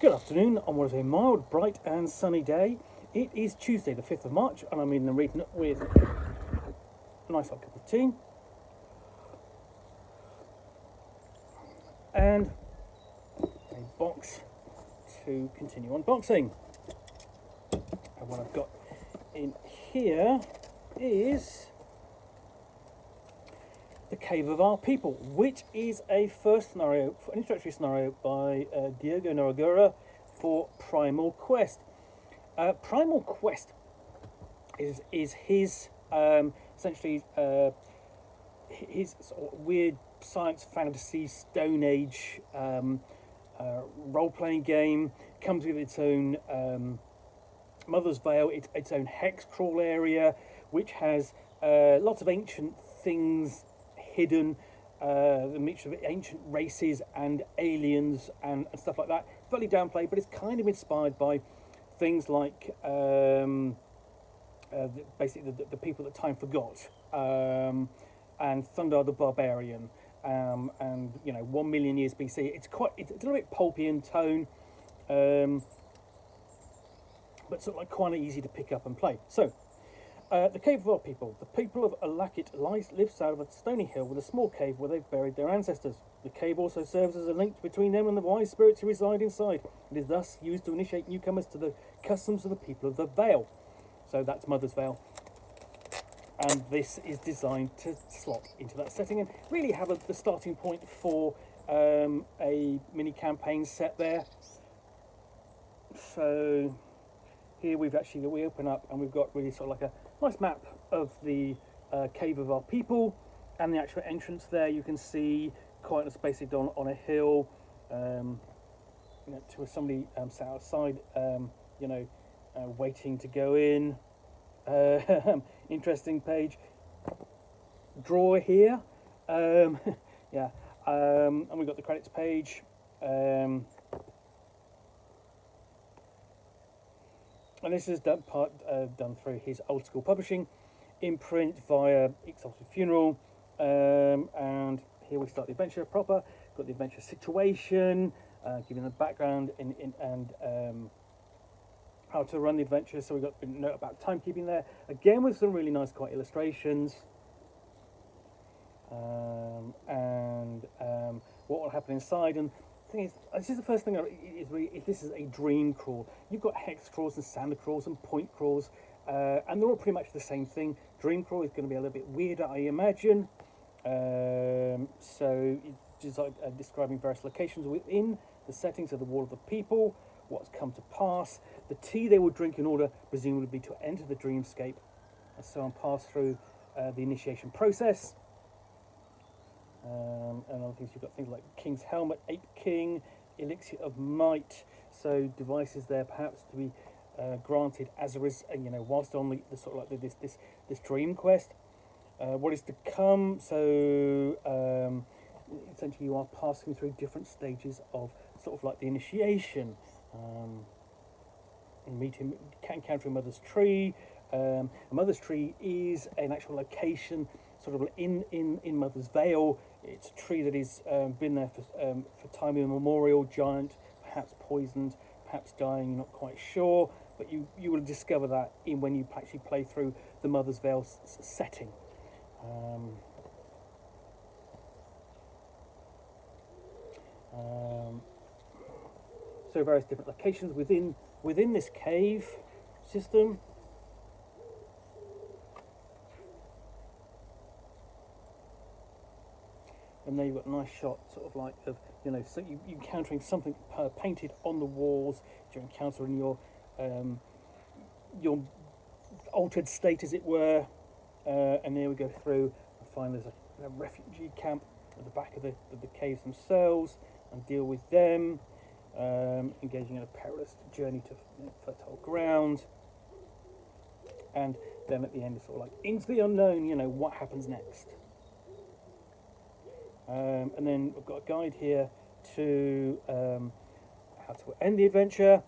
Good afternoon on what is a mild, bright and sunny day. It is Tuesday the 5th of March and I'm in the reading with a nice hot cup of tea and a box to continue unboxing. And what I've got in here is The Cave of Our People, which is a first scenario, an introductory scenario by Diogo Nogueira for Primal Quest. Primal Quest is his essentially his sort of weird science fantasy Stone Age role-playing game. Comes with its own Mother's Veil, its own hex crawl area, which has lots of ancient things hidden, the mixture of ancient races and aliens and stuff like that. Fairly downplayed, but it's kind of inspired by things like basically the people that time forgot, and Thundar the Barbarian, and 1 million years BC. It's a little bit pulpy in tone, but sort of like quite easy to pick up and play. So. The Cave of Our People. The people of Alakit lives out of a stony hill with a small cave where they've buried their ancestors. The cave also serves as a link between them and the wise spirits who reside inside. It is thus used to initiate newcomers to the customs of the people of the Vale. So that's Mother's Vale. And this is designed to slot into that setting and really have the starting point for a mini campaign set there. So here we open up and we've got really sort of like a nice map of the Cave of Our People and the actual entrance there. You can see quite a basically on a hill, to somebody sat outside, waiting to go in. Interesting page. Drawer here, yeah, and we've got the credits page. And this is done through his old school publishing, imprint via Exalted Funeral, and here we start the adventure proper. Got the adventure situation, giving the background and how to run the adventure. So we've got a note about timekeeping there, again with some really nice, quite illustrations, and what will happen inside. And thing is, this is the first thing this is a dream crawl. You've got hex crawls and sand crawls and point crawls, and they're all pretty much the same thing. Dream crawl is going to be a little bit weirder, I imagine. So it's just like describing various locations within the settings of the Wall of the People, what's come to pass, the tea they will drink in order presumably to enter the dreamscape, and so on, pass through the initiation process. And other things, you've got things like King's Helmet, Ape King, Elixir of Might, so devices there perhaps to be granted as a whilst on the sort of like this dream quest. What is to come? So essentially you are passing through different stages of sort of like the initiation, and encountering Mother's Tree. Mother's Tree is an actual location sort of in Mother's Vale. It's a tree that has been there for time immemorial, giant, perhaps poisoned, perhaps dying, you're not quite sure, but you will discover that when you actually play through the Mother's Vale setting. So various different locations within this cave system. And there you've got a nice shot, sort of like of so you encountering something painted on the walls. You're encountering your altered state, as it were. And there we go through and find there's a refugee camp at the back of the caves themselves, and deal with them. Engaging in a perilous journey to fertile ground, and then at the end it's sort of like into the unknown. What happens next. And then we've got a guide here to how to end the adventure,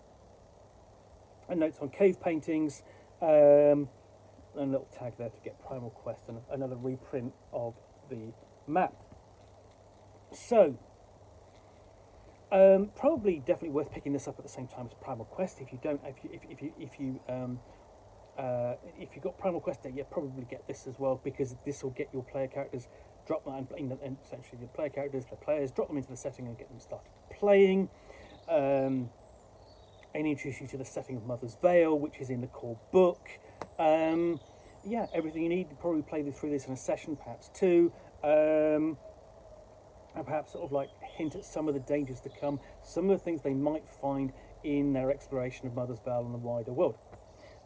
and notes on cave paintings, and a little tag there to get Primal Quest, and another reprint of the map. So Probably definitely worth picking this up at the same time as Primal Quest. If you don't, if you've got Primal Quest, yeah, probably get this as well, because this will get your player characters, drop them, and essentially the player characters, the players, drop them into the setting and get them started playing. And introduce you to the setting of Mother's Veil, which is in the core book. Yeah, everything you need to probably play through this in a session, perhaps two. And perhaps sort of like hint at some of the dangers to come, some of the things they might find in their exploration of Mother's Veil and the wider world.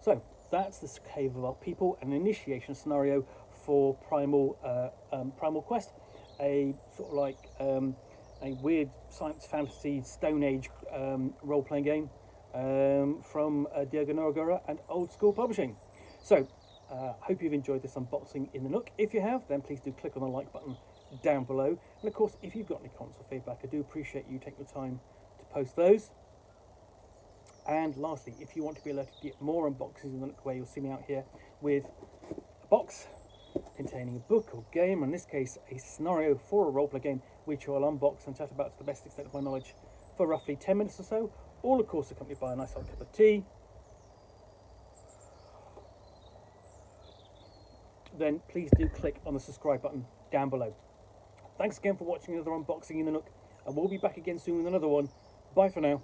So that's the Cave of Our People, an initiation scenario for Primal Quest, a sort of like a weird science fantasy Stone Age role-playing game from Diogo Nogueira and Old School Publishing. So, hope you've enjoyed this unboxing in the Nook. If you have, then please do click on the like button down below. And of course, if you've got any comments or feedback, I do appreciate you taking the time to post those. And lastly, if you want to be alerted to get more unboxings in the Nook, where you'll see me out here with a box containing a book or game, or in this case, a scenario for a roleplay game, which I'll unbox and chat about to the best extent of my knowledge for roughly 10 minutes or so, all of course accompanied by a nice hot cup of tea, then please do click on the subscribe button down below. Thanks again for watching another unboxing in the Nook, and we'll be back again soon with another one. Bye for now.